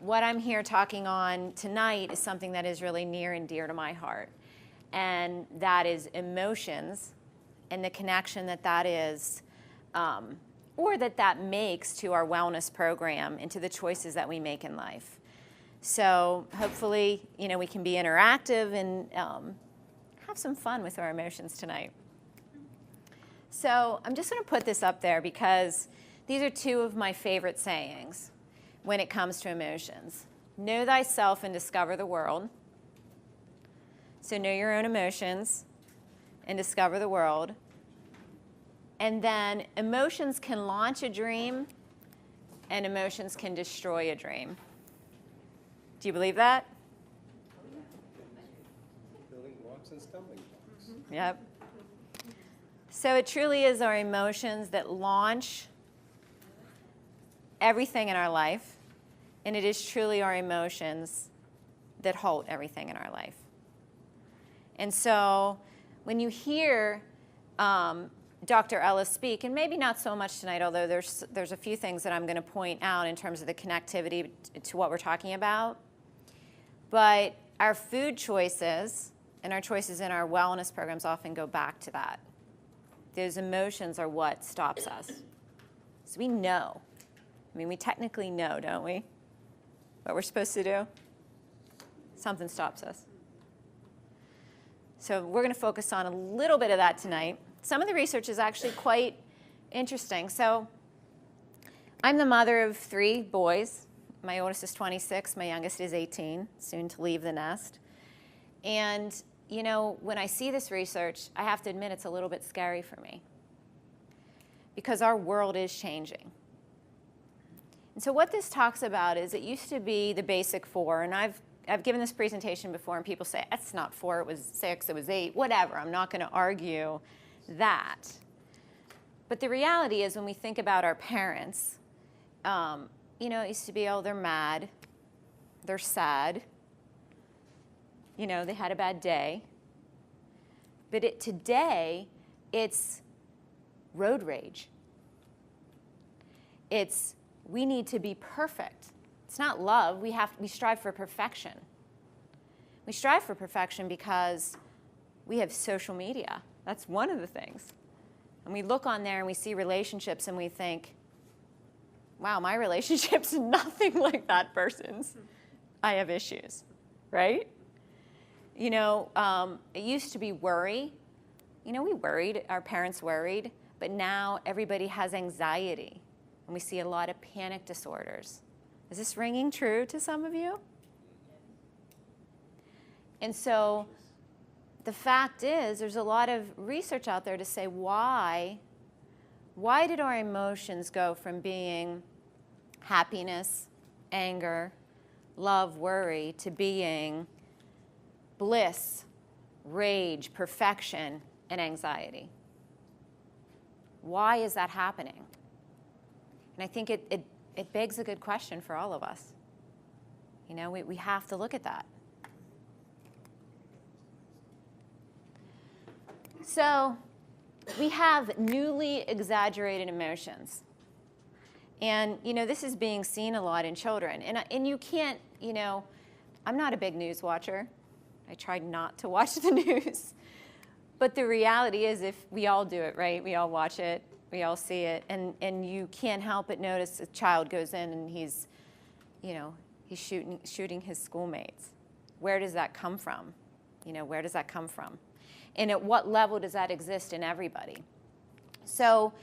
what I'm here talking on tonight is something that is really near and dear to my heart, and that is emotions and the connection that that is, or that makes to our wellness program and to the choices that we make in life. So hopefully, we can be interactive and have some fun with our emotions tonight. So I'm just going to put this up there because these are two of my favorite sayings when it comes to emotions. Know thyself and discover the world. So know your own emotions and discover the world. And then emotions can launch a dream and emotions can destroy a dream. Do you believe that? Building blocks and stumbling blocks. Yep. So it truly is our emotions that launch everything in our life, and it is truly our emotions that halt everything in our life. And so when you hear Dr. Ellis speak, and maybe not so much tonight, although there's a few things that I'm going to point out in terms of the connectivity to what we're talking about, but our food choices and our choices in our wellness programs often go back to that. Those emotions are what stops us. So we know. We technically know, don't we? What we're supposed to do? Something stops us. So we're going to focus on a little bit of that tonight. Some of the research is actually quite interesting. So I'm the mother of 3 boys. My oldest is 26, my youngest is 18, soon to leave the nest. And when I see this research, I have to admit it's a little bit scary for me because our world is changing. And so what this talks about is it used to be the basic 4, and I've given this presentation before, and people say, it's not 4, it was 6, it was 8, whatever. I'm not going to argue that. But the reality is when we think about our parents, it used to be, oh, they're mad, they're sad, they had a bad day. But today, it's road rage. It's we need to be perfect. It's not love. We strive for perfection. We strive for perfection because we have social media. That's one of the things. And we look on there and we see relationships and we think, wow, my relationship's nothing like that person's. I have issues, right? It used to be worry. We worried, our parents worried, but now everybody has anxiety. And we see a lot of panic disorders. Is this ringing true to some of you? And so the fact is, there's a lot of research out there to say why did our emotions go from being happiness, anger, love, worry, to being bliss, rage, perfection, and anxiety? Why is that happening? And I think it begs a good question for all of us. We have to look at that. So we have newly exaggerated emotions. And, this is being seen a lot in children. And you can't, I'm not a big news watcher. I try not to watch the news. But the reality is if we all do it, right? We all watch it. We all see it. And you can't help but notice a child goes in and he's shooting his schoolmates. Where does that come from? Where does that come from? And at what level does that exist in everybody? So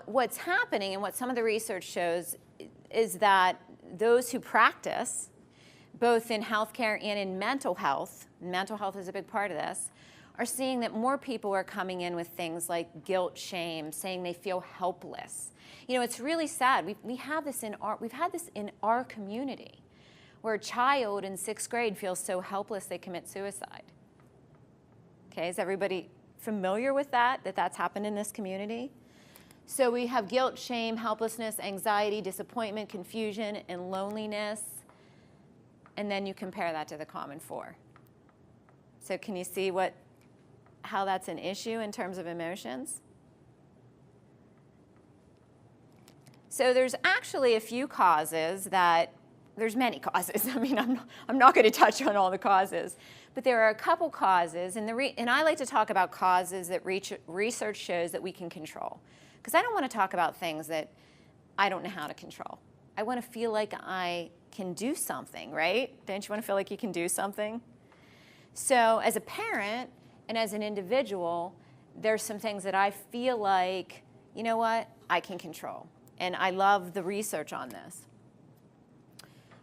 what's happening and what some of the research shows is that those who practice, both in healthcare and in mental health is a big part of this, are seeing that more people are coming in with things like guilt, shame, saying they feel helpless. It's really sad. We've had this in our community, where a child in 6th grade feels so helpless they commit suicide. Okay, is everybody familiar with that's happened in this community? So we have guilt, shame, helplessness, anxiety, disappointment, confusion, and loneliness. And then you compare that to the common 4. So can you see how that's an issue in terms of emotions? So there's actually a few causes that there's many causes. I mean, I'm not going to touch on all the causes, but there are a couple causes, and I like to talk about causes that research shows that we can control, because I don't want to talk about things that I don't know how to control. I want to feel like I can do something, right? Don't you want to feel like you can do something? So as a parent and as an individual, there's some things that I feel like, you know what, I can control. And I love the research on this.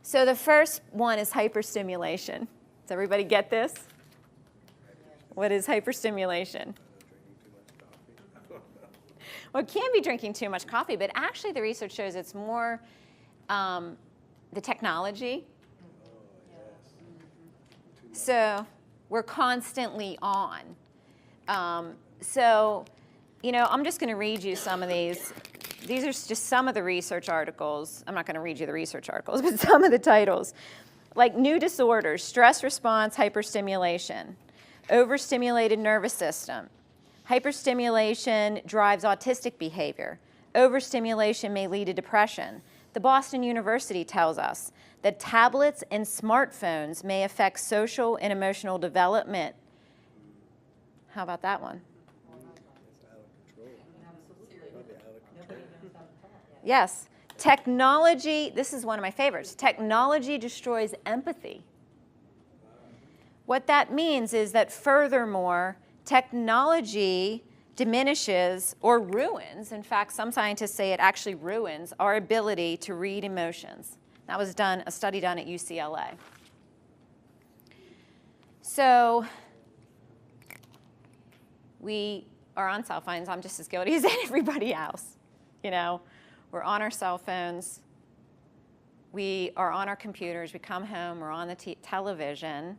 So the first one is hyperstimulation. Does everybody get this? What is hyperstimulation? Well, it can be drinking too much coffee, but actually the research shows it's more the technology. So we're constantly on. So, you know, I'm just going to read you some of these. These are just some of the research articles. I'm not going to read you the research articles, but some of the titles. Like new disorders, stress response hyperstimulation, overstimulated nervous system. Hyperstimulation drives autistic behavior. Overstimulation may lead to depression. The Boston University tells us that tablets and smartphones may affect social and emotional development. How about that one? Yes. Technology, this is one of my favorites. Technology destroys empathy. What that means is that furthermore, technology diminishes or ruins, in fact, some scientists say it actually ruins our ability to read emotions. That was a study done at UCLA. So we are on cell phones. I'm just as guilty as everybody else. You know, we're on our cell phones. We are on our computers. We come home. We're on the television.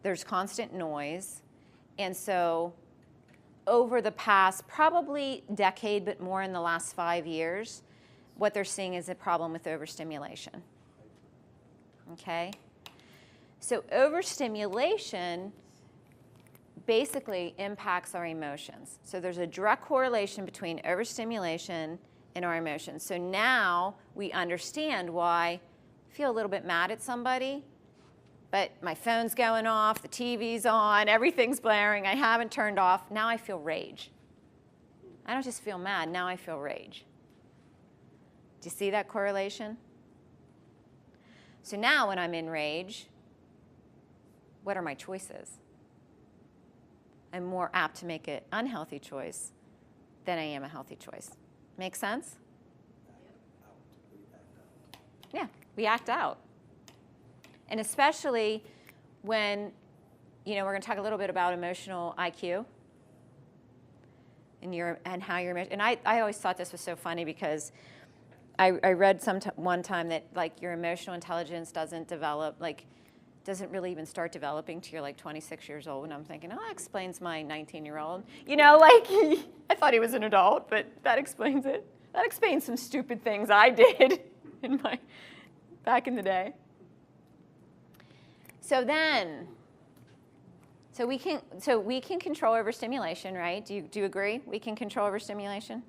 There's constant noise. And so over the past probably decade, but more in the last 5 years, what they're seeing is a problem with overstimulation. Okay? So overstimulation basically impacts our emotions. So there's a direct correlation between overstimulation and our emotions. So now we understand why I feel a little bit mad at somebody, but my phone's going off, the TV's on, everything's blaring, I haven't turned off. Now I feel rage. I don't just feel mad, now I feel rage. Do you see that correlation? So now when I'm in rage, what are my choices? I'm more apt to make an unhealthy choice than I am a healthy choice. Make sense? Yeah, we act out. And especially when, you know, we're going to talk a little bit about emotional IQ and how you're, and I always thought this was so funny because I read one time that like your emotional intelligence doesn't really even start developing till you're like 26 years old. And I'm thinking, oh, that explains my 19-year-old. You know, like I thought he was an adult, but that explains it. That explains some stupid things I did back in the day. So we can control overstimulation, right? Do you agree? We can control overstimulation?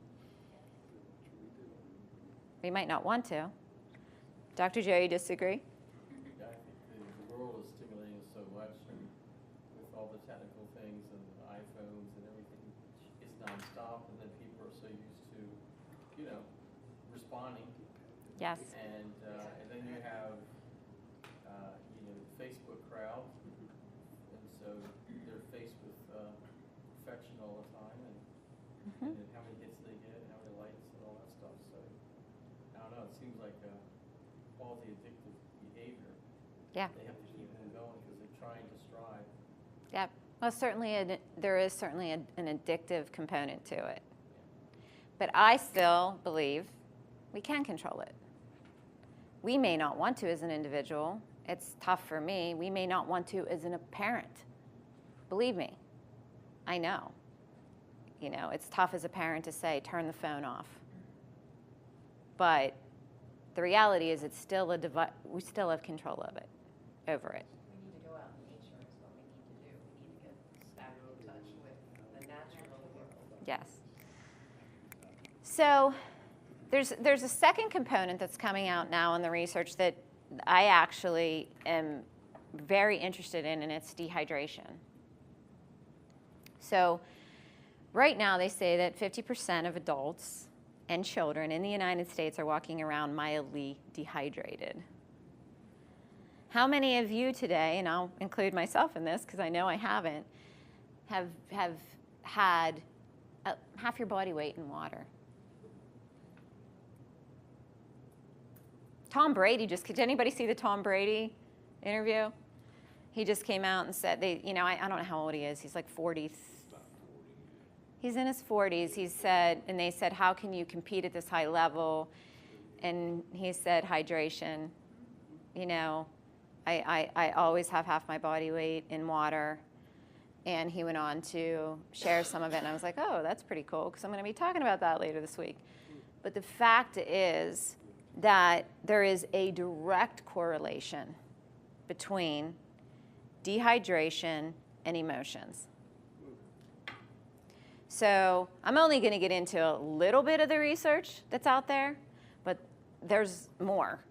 We might not want to. Dr. Joe, you disagree? Yeah, I think the world is stimulating us so much, and with all the technical things and the iPhones and everything, it's nonstop, and then people are so used to, you know, responding. Yes. And then you have, you know, the Facebook crowd, and so they're faced with perfection all the time, and how many hits they get, and how many likes, and all that stuff. So I don't know. It seems like all the addictive behavior. Yeah. They have to keep them going because they're trying to strive. Yeah. Well, there is certainly an addictive component to it. But I still believe we can control it. We may not want to as an individual. It's tough for me. We may not want to as a parent. Believe me, I know. You know, it's tough as a parent to say, turn the phone off. But the reality is it's still we still have control of it, over it. We need to go out in nature is what we need to do. We need to get back in touch with the natural world. Yes. So there's a second component that's coming out now in the research that I actually am very interested in, and it's dehydration. So right now they say that 50% of adults and children in the United States are walking around mildly dehydrated. How many of you today, and I'll include myself in this because I know I haven't, have had half your body weight in water? Tom Brady did anybody see the Tom Brady interview? He just came out and said, I don't know how old he is. He's like 40. He's in his 40s. He said, and they said, how can you compete at this high level? And he said, hydration. I always have half my body weight in water. And he went on to share some of it. And I was like, oh, that's pretty cool, because I'm going to be talking about that later this week. But the fact is that there is a direct correlation between dehydration and emotions. So I'm only going to get into a little bit of the research that's out there, but there's more,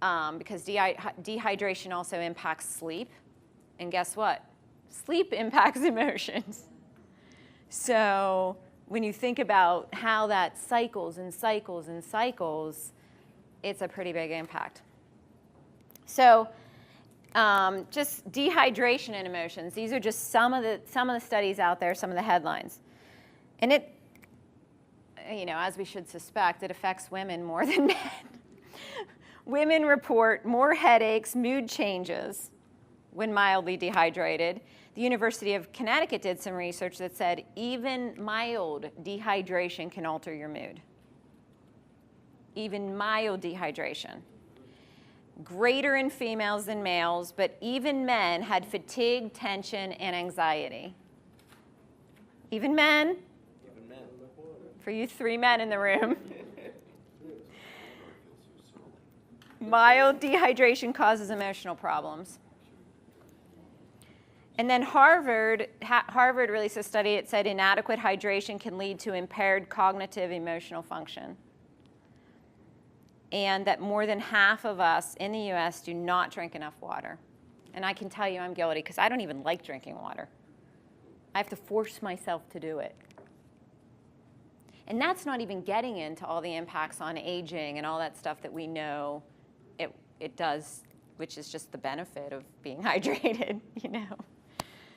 because dehydration also impacts sleep. And guess what? Sleep impacts emotions. So when you think about how that cycles and cycles and cycles, it's a pretty big impact. So just dehydration and emotions. These are just some of the studies out there, some of the headlines. And it, as we should suspect, it affects women more than men. Women report more headaches, mood changes when mildly dehydrated. The University of Connecticut did some research that said even mild dehydration can alter your mood. Even mild dehydration. Greater in females than males, but even men had fatigue, tension, and anxiety. Even men? Even men. For you 3 men in the room. Mild dehydration causes emotional problems. And then Harvard released a study. It said inadequate hydration can lead to impaired cognitive emotional function. And that more than half of us in the U.S. do not drink enough water. And I can tell you I'm guilty, because I don't even like drinking water. I have to force myself to do it. And that's not even getting into all the impacts on aging and all that stuff that we know it does, which is just the benefit of being hydrated,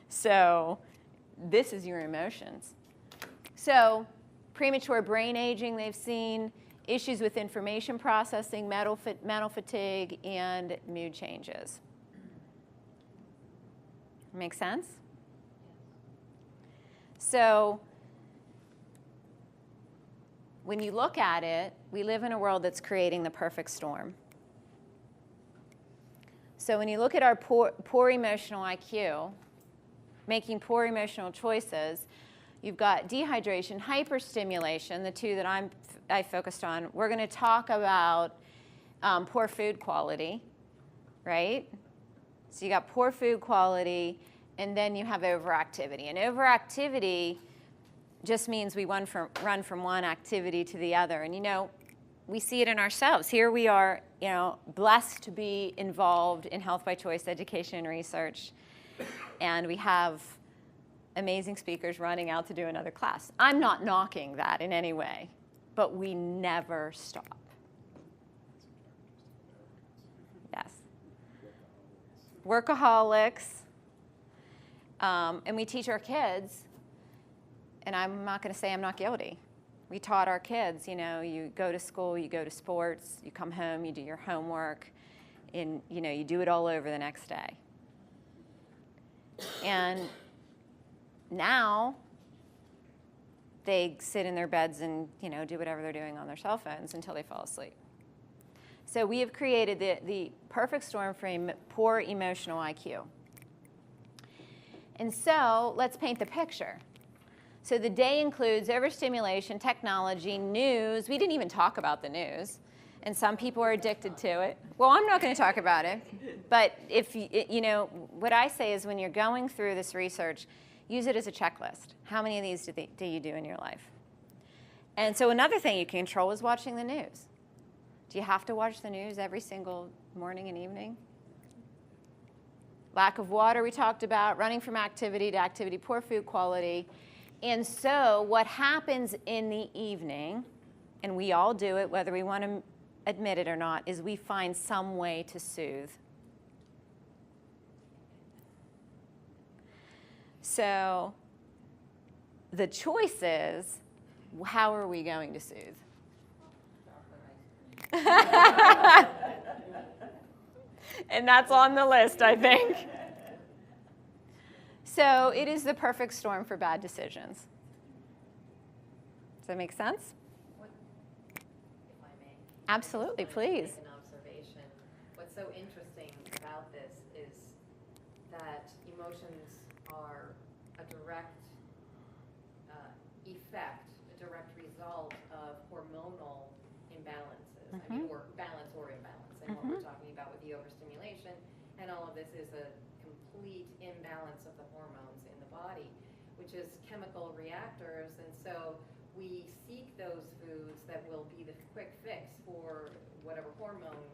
So this is your emotions. So premature brain aging, they've seen issues with information processing, mental fatigue, and mood changes. Make sense? So when you look at it, we live in a world that's creating the perfect storm. So when you look at our poor emotional IQ, making poor emotional choices, you've got dehydration, hyperstimulation, the two that I focused on. We're going to talk about poor food quality, right? So you got poor food quality, and then you have overactivity. And overactivity just means we run from one activity to the other. And we see it in ourselves. Here we are, blessed to be involved in health by choice education and research. And we have amazing speakers running out to do another class. I'm not knocking that in any way, but we never stop. Yes. Workaholics. And we teach our kids, and I'm not going to say I'm not guilty. We taught our kids, you go to school, you go to sports, you come home, you do your homework, and, you do it all over the next day. And now they sit in their beds and, do whatever they're doing on their cell phones until they fall asleep. So we have created the perfect storm for poor emotional IQ. And so let's paint the picture. So the day includes overstimulation, technology, news. We didn't even talk about the news. And some people are addicted to it. Well, I'm not going to talk about it. But what I say is when you're going through this research, use it as a checklist. How many of these do you do in your life? And so another thing you can control is watching the news. Do you have to watch the news every single morning and evening? Lack of water we talked about, running from activity to activity, poor food quality. And so what happens in the evening, and we all do it whether we want to admit it or not, is we find some way to soothe. So the choice is, how are we going to soothe? And that's on the list, I think. So it is the perfect storm for bad decisions. Does that make sense? If I may. Absolutely, I just wanted to please. make an observation. What's so interesting about this is that emotions are a direct effect, a direct result of hormonal imbalances. I mean, or balance or imbalance. And what we're talking about with the overstimulation and all of this is a complete imbalance of the hormones in the body, which is chemical reactors. And so we seek those foods that will be the quick fix for whatever hormone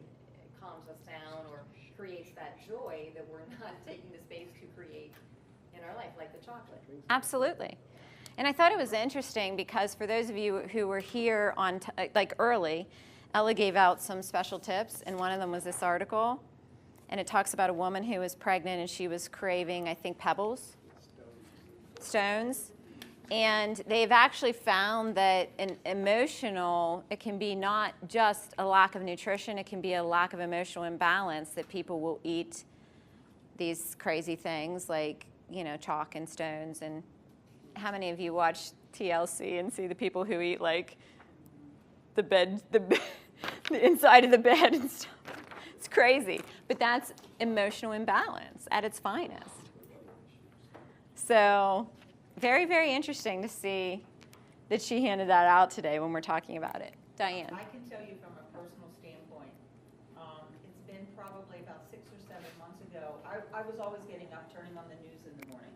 calms us down or creates that joy that we're not taking the space to create in our life, like the chocolate. Absolutely. And I thought it was interesting because for those of you who were here on like early, Ella gave out some special tips, and one of them was this article. And it talks about a woman who was pregnant and she was craving, I think, pebbles, stones. And they've actually found that an emotional, it can be not just a lack of nutrition, it can be a lack of emotional imbalance that people will eat these crazy things like, you know, chalk and stones. And how many of you watch TLC and see the people who eat like the bed, the inside of the bed and stuff? It's crazy, but that's emotional imbalance at its finest. So very, very interesting to see that she handed that out today when we're talking about it. Diane. I can tell you from a personal standpoint, it's been probably about 6 or 7 months ago. I was always getting up, turning on the news in the morning.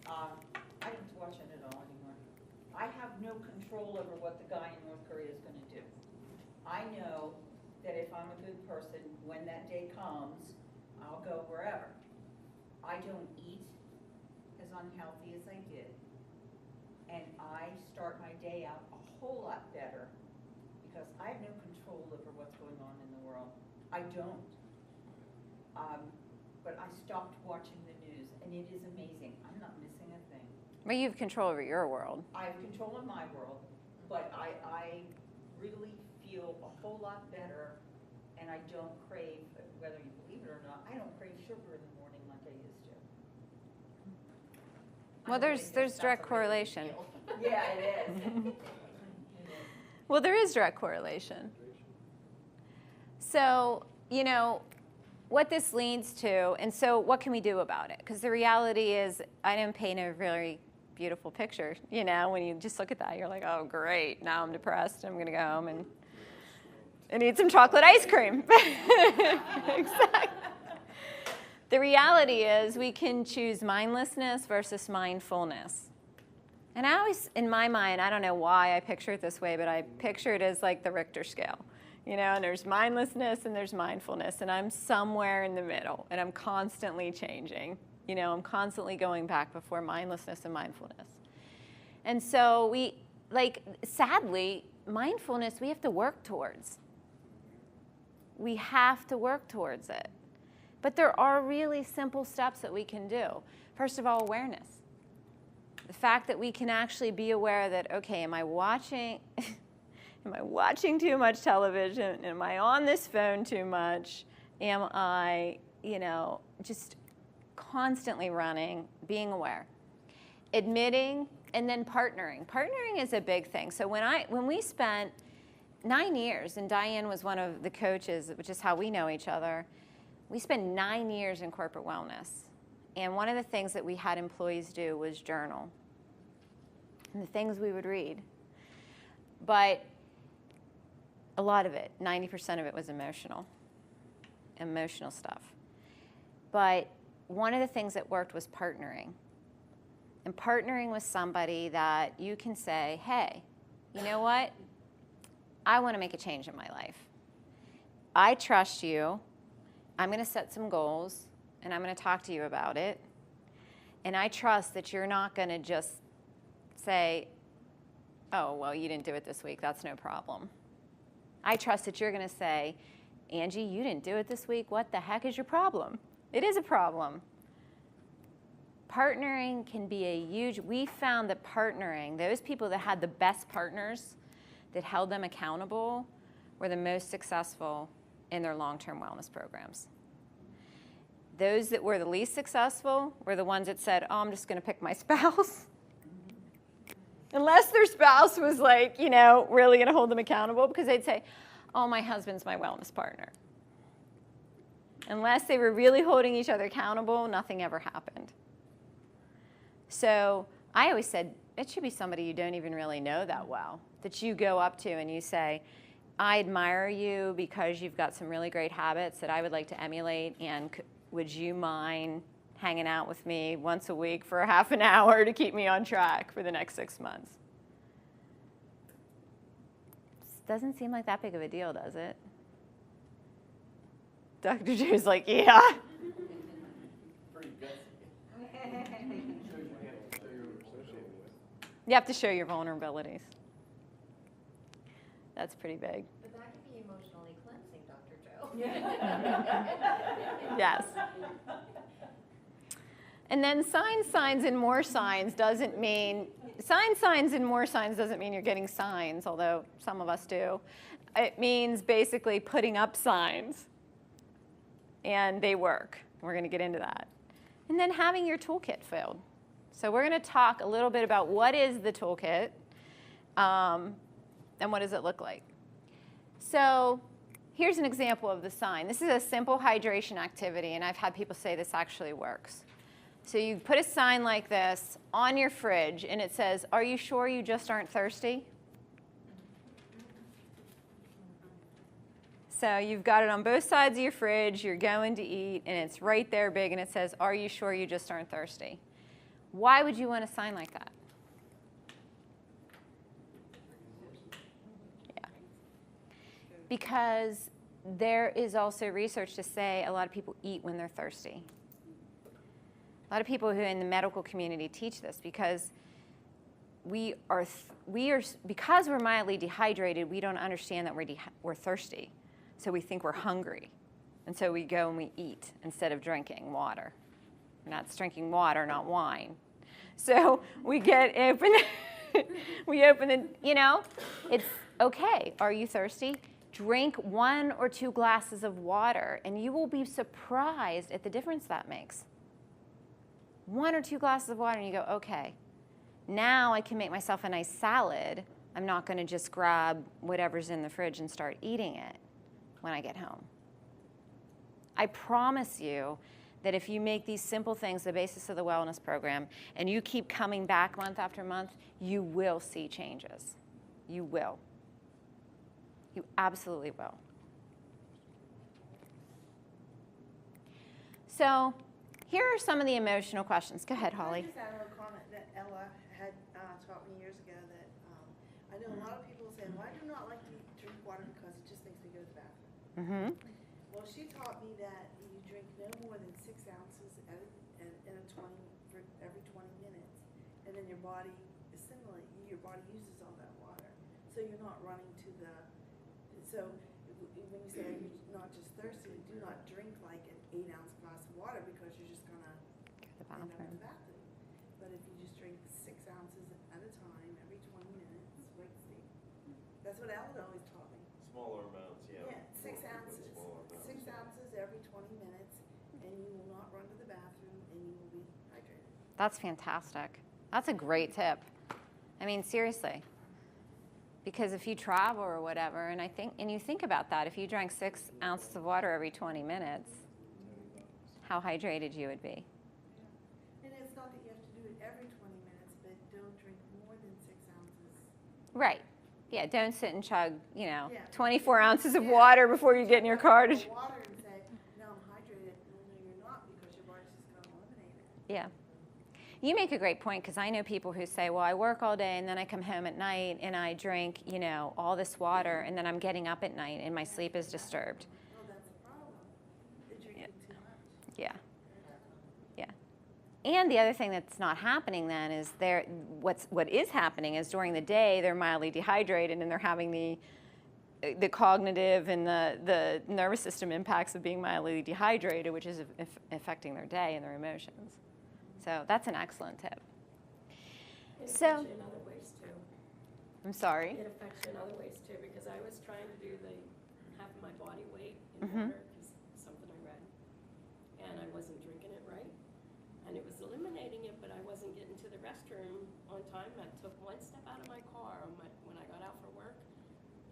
I don't watch it at all anymore. I have no control over what the guy in North Korea is going to do. I know that if I'm a good person, when that day comes, I'll go wherever. I don't eat as unhealthy as I did. And I start my day out a whole lot better because I have no control over what's going on in the world. I don't. But I stopped watching the news, and it is amazing. I'm not missing a thing. But you have control over your world. I have control of my world, but I really feel a whole lot better, and I don't crave, whether you believe it or not, I don't crave sugar in the morning like I used to. Well, there's direct correlation. Yeah, it is. Well, there is direct correlation. So, you know, what this leads to, and so what can we do about it? Because the reality is, I didn't paint a really beautiful picture. You know, when you just look at that, you're like, oh, great, now I'm depressed. I'm going to go home and eat some chocolate ice cream. Exactly. The reality is we can choose mindlessness versus mindfulness. And I always, in my mind, I don't know why I picture it this way, but I picture it as like the Richter scale. You know, and there's mindlessness and there's mindfulness, and I'm somewhere in the middle, and I'm constantly changing. You know, I'm constantly going back before mindlessness and mindfulness. And so we, like, sadly, mindfulness we have to work towards. We have to work towards it. But there are really simple steps that we can do. First of all, awareness. The fact that we can actually be aware that, okay, am I watching too much television? Am I on this phone too much? Am I, you know, just constantly running, being aware. Admitting, and then partnering. Partnering is a big thing. So when we spent 9 years, and Diane was one of the coaches, which is how we know each other, we spent 9 years in corporate wellness. And one of the things that we had employees do was journal. And the things we would read. But a lot of it, 90% of it was emotional stuff. But one of the things that worked was partnering. And partnering with somebody that you can say, hey, you know what? I want to make a change in my life. I trust you. I'm going to set some goals, and I'm going to talk to you about it. And I trust that you're not going to just say, oh, well, you didn't do it this week. That's no problem. I trust that you're going to say, Angie, you didn't do it this week. What the heck is your problem? It is a problem. Partnering can be a huge, we found that partnering, those people that had the best partners that held them accountable were the most successful in their long-term wellness programs. Those that were the least successful were the ones that said, oh, I'm just going to pick my spouse. Unless their spouse was like, you know, really going to hold them accountable, because they'd say, oh, my husband's my wellness partner. Unless they were really holding each other accountable, nothing ever happened. So I always said, it should be somebody you don't even really know that well, that you go up to and you say, I admire you because you've got some really great habits that I would like to emulate, and would you mind hanging out with me once a week for a half an hour to keep me on track for the next 6 months? Doesn't seem like that big of a deal, does it? Dr. Drew's like, yeah. Pretty gutsy. You have to show your vulnerabilities. That's pretty big. But that can be emotionally cleansing, Dr. Joe. Yes. And then signs, and more signs doesn't mean, signs, and more signs doesn't mean you're getting signs, although some of us do. It means basically putting up signs, and they work. We're going to get into that. And then having your toolkit filled. So we're going to talk a little bit about what is the toolkit, and what does it look like. So here's an example of the sign. This is a simple hydration activity, and I've had people say this actually works. So you put a sign like this on your fridge, and it says, are you sure you just aren't thirsty? So you've got it on both sides of your fridge, you're going to eat, and it's right there big, and it says, are you sure you just aren't thirsty? Why would you want a sign like that? Yeah. Because there is also research to say a lot of people eat when they're thirsty. A lot of people who in the medical community teach this, because because we're mildly dehydrated, we don't understand that we're thirsty. So we think we're hungry. And so we go and we eat instead of drinking water. And that's drinking water, not wine. So we open the, you know, it's okay. Are you thirsty? Drink 1 or 2 glasses of water, and you will be surprised at the difference that makes. 1 or 2 glasses of water, and you go, okay, now I can make myself a nice salad. I'm not going to just grab whatever's in the fridge and start eating it when I get home. I promise you that if you make these simple things the basis of the wellness program, and you keep coming back month after month, you will see changes. You will. You absolutely will. So here are some of the emotional questions. Go ahead, Holly. Can I just add a comment that Ella had taught me years ago that I know a lot of people say, well, I do not like to drink water because it just makes me go to the bathroom. Mm-hmm. Well, she taught me that you drink no more than 6 ounces for every 20 minutes, and then your body your body uses all that water. So you're not running to the, so when you say you're not just thirsty, do not drink like an 8-ounce glass of water, because you're just gonna end up in the bathroom. But if you just drink 6 ounces at a time, every 20 minutes, that's what Alan always taught me. Smaller amounts, yeah. Yeah, 6 ounces. 6 ounces every 20 minutes, and you will not run to the bathroom, and you will be hydrated. That's fantastic. That's a great tip. I mean, seriously. Because if you travel or whatever, and you think about that, if you drank 6 ounces of water every 20 minutes, how hydrated you would be. And it's not that you have to do it every 20 minutes, but don't drink more than 6 ounces. Right. Yeah, don't sit and chug, Yeah. 24 ounces of water before you get in your car to... Water and say, no, I'm hydrated. No, you're not, because your body's just going to eliminate it. Yeah. You make a great point, because I know people who say, well, I work all day and then I come home at night and I drink, all this water, and then I'm getting up at night and my sleep is disturbed. Yeah. Yeah. And the other thing that's not happening then is what is happening is during the day they're mildly dehydrated and they're having the cognitive and the nervous system impacts of being mildly dehydrated, which is affecting their day and their emotions. So that's an excellent tip. It So- affects you in other ways too. I'm sorry. It affects you in other ways too, because I was trying to do the half of my body weight in Mhm. water, because something I read, and I wasn't drinking it right, and it was eliminating it, but I wasn't getting to the restroom on time. I took one step out of my car when I got out for work,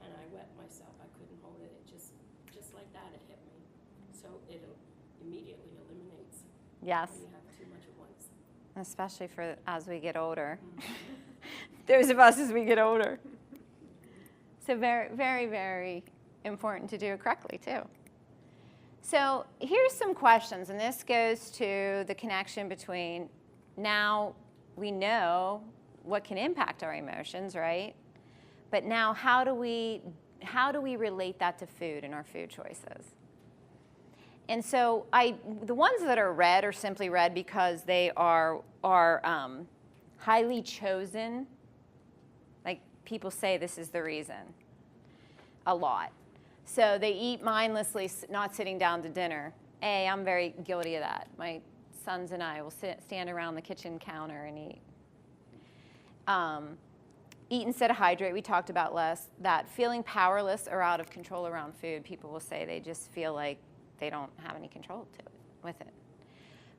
and I wet myself. I couldn't hold it. It just like that, it hit me. So it immediately eliminates Yes. when you have too much at once. Especially for as we get older. Those of us as we get older. So very, very, very important to do it correctly too. So here's some questions, and this goes to the connection between now we know what can impact our emotions, right? But now how do we relate that to food and our food choices? And so the ones that are red are simply red because they are highly chosen. Like people say this is the reason a lot. So they eat mindlessly, not sitting down to dinner. I'm very guilty of that. My sons and I will stand around the kitchen counter and eat. Eat instead of hydrate, we talked about that. Feeling powerless or out of control around food, people will say they just feel like they don't have any control with it.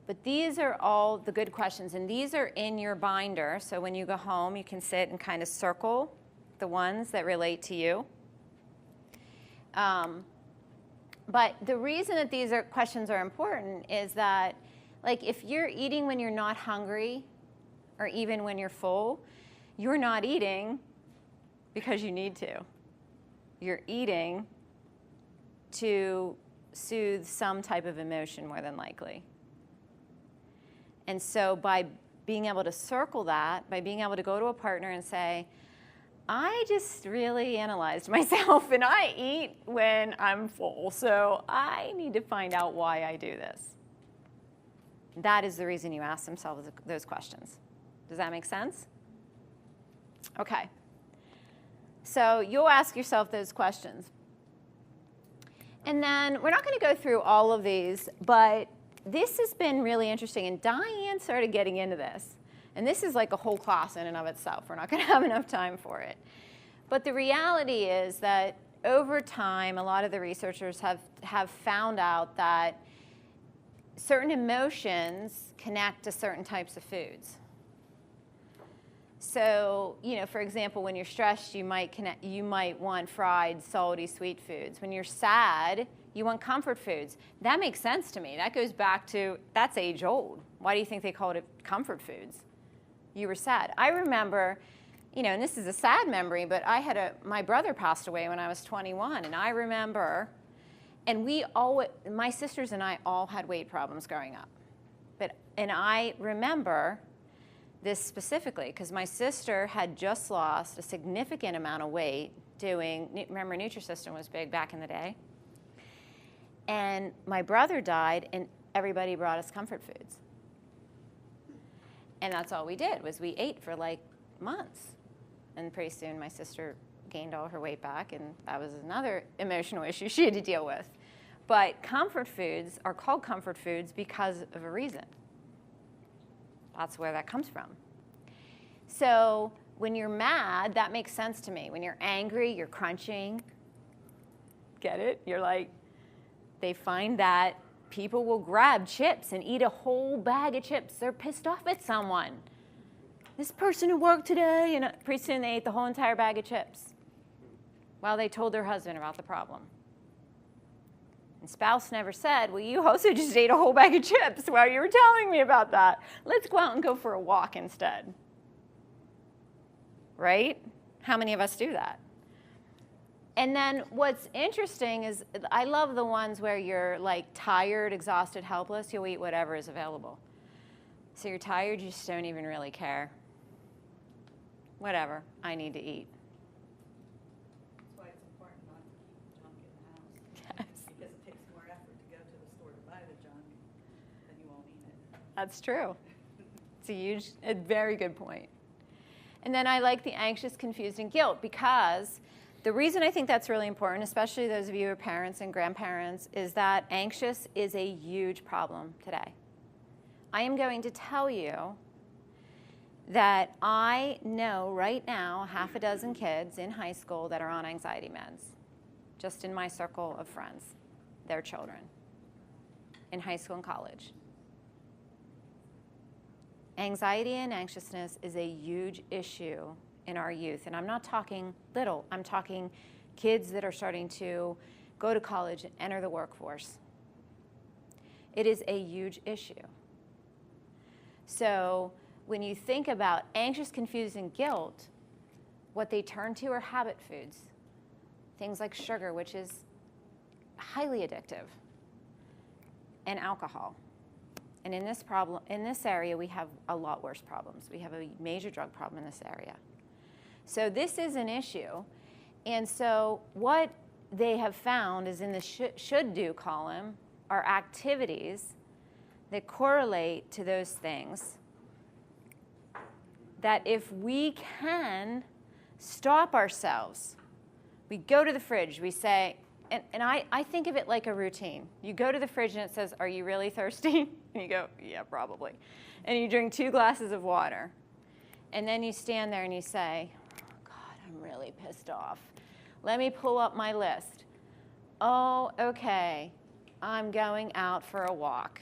But these are all the good questions, and these are in your binder. So when you go home, you can sit and kind of circle the ones that relate to you. But the reason that these questions are important is that, like, if you're eating when you're not hungry, or even when you're full, you're not eating because you need to. You're eating to soothe some type of emotion, more than likely. And so by being able to circle that, by being able to go to a partner and say, I just really analyzed myself and I eat when I'm full, so I need to find out why I do this. That is the reason you ask themselves those questions. Does that make sense? Okay. So you'll ask yourself those questions. And then we're not going to go through all of these, but this has been really interesting. And Diane started getting into this. And this is like a whole class in and of itself. We're not going to have enough time for it. But the reality is that over time, a lot of the researchers have found out that certain emotions connect to certain types of foods. So, for example, when you're stressed, you might want fried, salty, sweet foods. When you're sad, you want comfort foods. That makes sense to me. That goes back to, that's age old. Why do you think they called it comfort foods? You were sad. I remember, and this is a sad memory, but my brother passed away when I was 21, and I remember, and my sisters and I all had weight problems growing up. And I remember this specifically because my sister had just lost a significant amount of weight remember Nutrisystem was big back in the day. And my brother died and everybody brought us comfort foods. And that's all we did was we ate for like months. And pretty soon my sister gained all her weight back and that was another emotional issue she had to deal with. But comfort foods are called comfort foods because of a reason. That's where that comes from. So when you're mad, that makes sense to me. When you're angry, you're crunching. Get it? You're like, they find that people will grab chips and eat a whole bag of chips. They're pissed off at someone. This person who worked today, and pretty soon they ate the whole entire bag of chips while they told their husband about the problem. And spouse never said, well, you also just ate a whole bag of chips while you were telling me about that. Let's go out and go for a walk instead. Right? How many of us do that? And then what's interesting is I love the ones where you're like tired, exhausted, helpless. You'll eat whatever is available. So you're tired, you just don't even really care. Whatever, I need to eat. That's why it's important not to keep junk in the house. Yes. Because it takes more effort to go to the store to buy the junk That's true. It's a very good point. And then I like the anxious, confused, and guilt, because the reason I think that's really important, especially those of you who are parents and grandparents, is that anxious is a huge problem today. I am going to tell you that I know right now half a dozen kids in high school that are on anxiety meds, just in my circle of friends, their children, in high school and college. Anxiety and anxiousness is a huge issue in our youth. And I'm not talking little, I'm talking kids that are starting to go to college and enter the workforce. It is a huge issue. So when you think about anxious, confused, and guilt, what they turn to are habit foods. Things like sugar, which is highly addictive, and alcohol. And in this area, we have a lot worse problems. We have a major drug problem in this area. So this is an issue. And so what they have found is in the should do column are activities that correlate to those things that if we can stop ourselves, we go to the fridge, we say, and I think of it like a routine. You go to the fridge and it says, "Are you really thirsty?" And you go, "Yeah, probably." And you drink 2 glasses of water. And then you stand there and you say, "Oh, God, I'm really pissed off. Let me pull up my list. Oh, okay, I'm going out for a walk.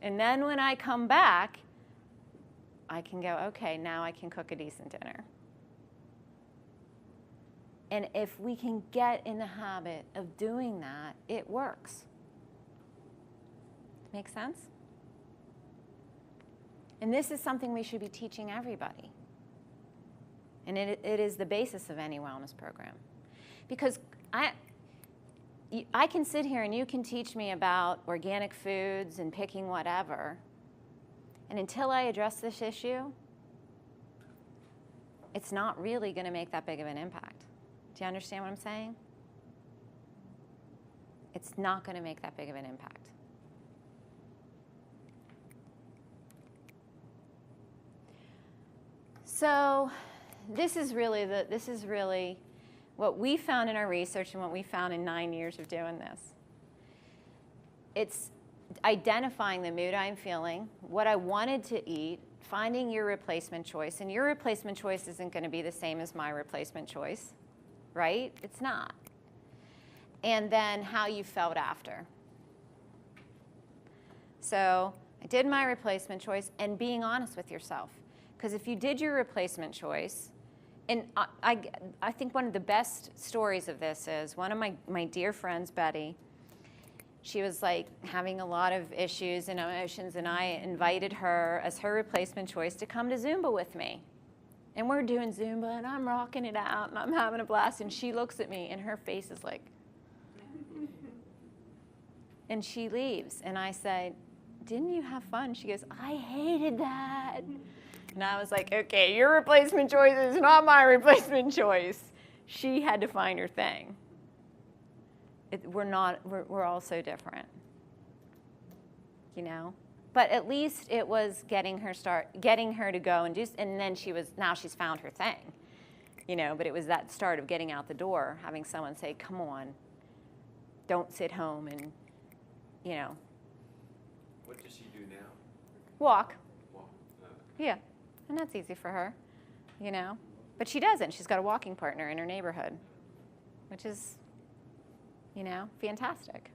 And then when I come back, I can go, okay, now I can cook a decent dinner." And if we can get in the habit of doing that, it works. Make sense? And this is something we should be teaching everybody. And it is the basis of any wellness program. Because I can sit here and you can teach me about organic foods and picking whatever. And until I address this issue, it's not really going to make that big of an impact. Do you understand what I'm saying? It's not going to make that big of an impact. So this is really what we found in our research and what we found in 9 years of doing this. It's identifying the mood I'm feeling, what I wanted to eat, finding your replacement choice. And your replacement choice isn't going to be the same as my replacement choice, right? It's not. And then how you felt after. So I did my replacement choice, and being honest with yourself. Because if you did your replacement choice, and I think one of the best stories of this is one of my dear friends, Betty, she was like having a lot of issues and emotions, and I invited her as her replacement choice to come to Zumba with me. And we're doing Zumba, and I'm rocking it out, and I'm having a blast, and she looks at me, and her face is like, and she leaves, and I said, "Didn't you have fun?" She goes, "I hated that." And I was like, okay, your replacement choice is not my replacement choice. She had to find her thing. We're all so different, you know? But at least it was getting her to go and do, and then now she's found her thing, you know? But it was that start of getting out the door, having someone say, "Come on, don't sit home," and, you know. What does she do now? Walk. Walk. Yeah. And that's easy for her, you know? But she doesn't. She's got a walking partner in her neighborhood, which is, you know, fantastic.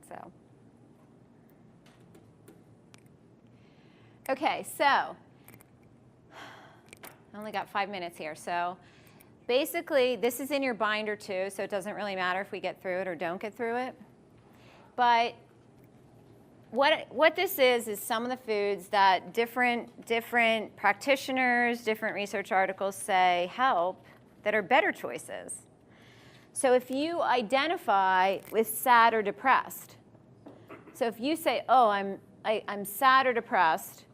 So. Okay, so I only got 5 minutes here. So basically, this is in your binder too, so it doesn't really matter if we get through it or don't get through it. But what this is some of the foods that different practitioners, different research articles say help that are better choices. So if you identify with sad or depressed, so if you say, "Oh, I'm sad or depressed,"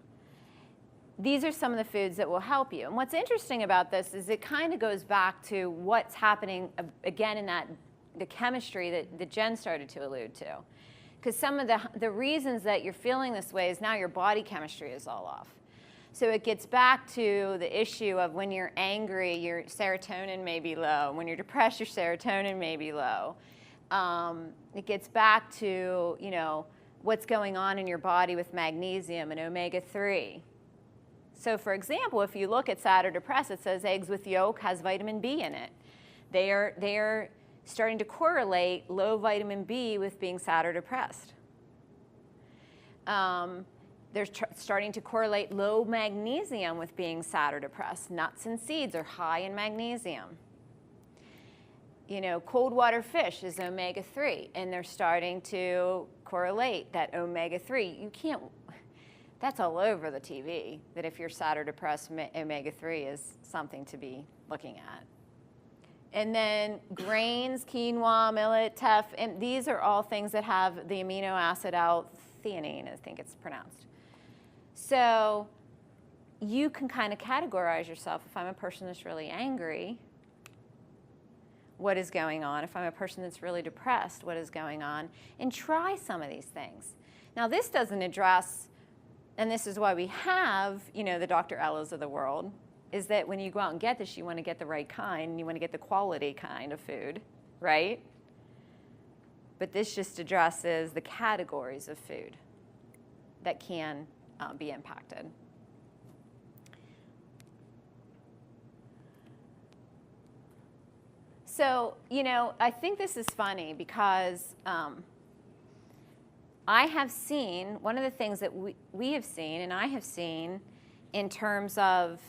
these are some of the foods that will help you. And what's interesting about this is it kind of goes back to what's happening again in the chemistry that Jen started to allude to. Because some of the reasons that you're feeling this way is now your body chemistry is all off. So it gets back to the issue of when you're angry, your serotonin may be low. When you're depressed, your serotonin may be low. It gets back to, you know, what's going on in your body with magnesium and omega-3. So for example, if you look at sad or depressed, it says eggs with yolk has vitamin B in it. They are starting to correlate low vitamin B with being sad or depressed. They're starting to correlate low magnesium with being sad or depressed. Nuts and seeds are high in magnesium. You know, cold water fish is omega-3, and they're starting to correlate that omega-3. You can't, that's all over the TV, that if you're sad or depressed, omega-3 is something to be looking at. And then grains, quinoa, millet, teff, and these are all things that have the amino acid L-theanine, I think it's pronounced. So you can kind of categorize yourself. If I'm a person that's really angry, what is going on? If I'm a person that's really depressed, what is going on? And try some of these things. Now this doesn't address, and this is why we have, you know, the Dr. Ellas of the world, is that when you go out and get this, you want to get the right kind, you want to get the quality kind of food, right? But this just addresses the categories of food that can be impacted. So, you know, I think this is funny because I have seen, one of the things that we have seen and I have seen in terms of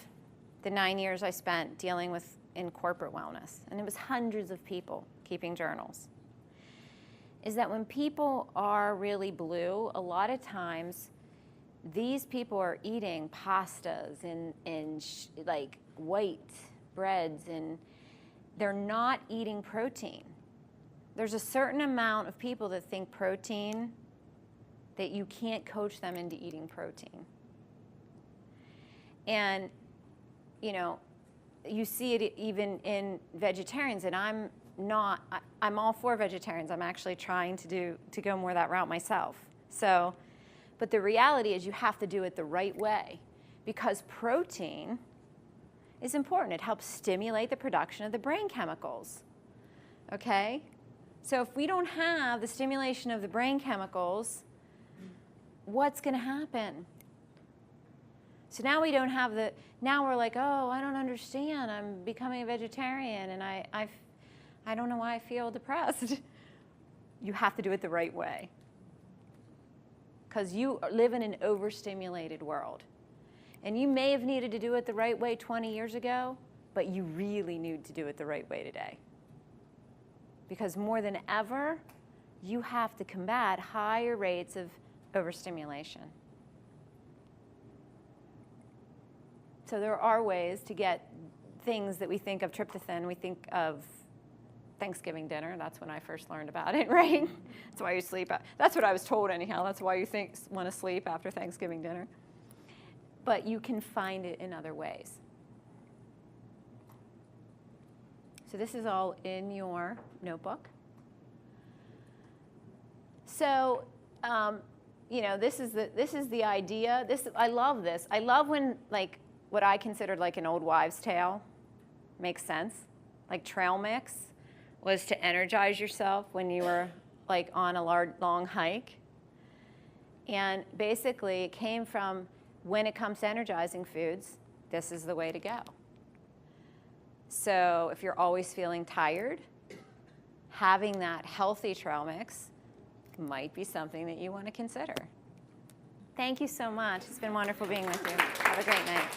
the 9 years I spent dealing with in corporate wellness, and it was hundreds of people keeping journals, is that when people are really blue, a lot of times these people are eating pastas and like white breads, and they're not eating protein. There's a certain amount of people that think protein, that you can't coach them into eating protein. And, you know, you see it even in vegetarians, and I'm all for vegetarians. I'm actually trying to go more that route myself. So, but the reality is you have to do it the right way, because protein is important. It helps stimulate the production of the brain chemicals, okay? So if we don't have the stimulation of the brain chemicals, what's gonna happen? So now we don't have now we're like, oh, I don't understand. I'm becoming a vegetarian and I don't know why I feel depressed. You have to do it the right way, because you live in an overstimulated world. And you may have needed to do it the right way 20 years ago, but you really need to do it the right way today. Because more than ever, you have to combat higher rates of overstimulation. So there are ways to get things that we think of tryptophan, we think of Thanksgiving dinner. That's when I first learned about it, right? That's why you sleep. That's what I was told anyhow. That's why you want to sleep after Thanksgiving dinner. But you can find it in other ways. So this is all in your notebook. So, you know, this is the idea. I love this. I love when, like, what I considered like an old wives' tale makes sense. Like trail mix was to energize yourself when you were like on a long hike. And basically it came from, when it comes to energizing foods, this is the way to go. So if you're always feeling tired, having that healthy trail mix might be something that you want to consider. Thank you so much. It's been wonderful being with you. Have a great night.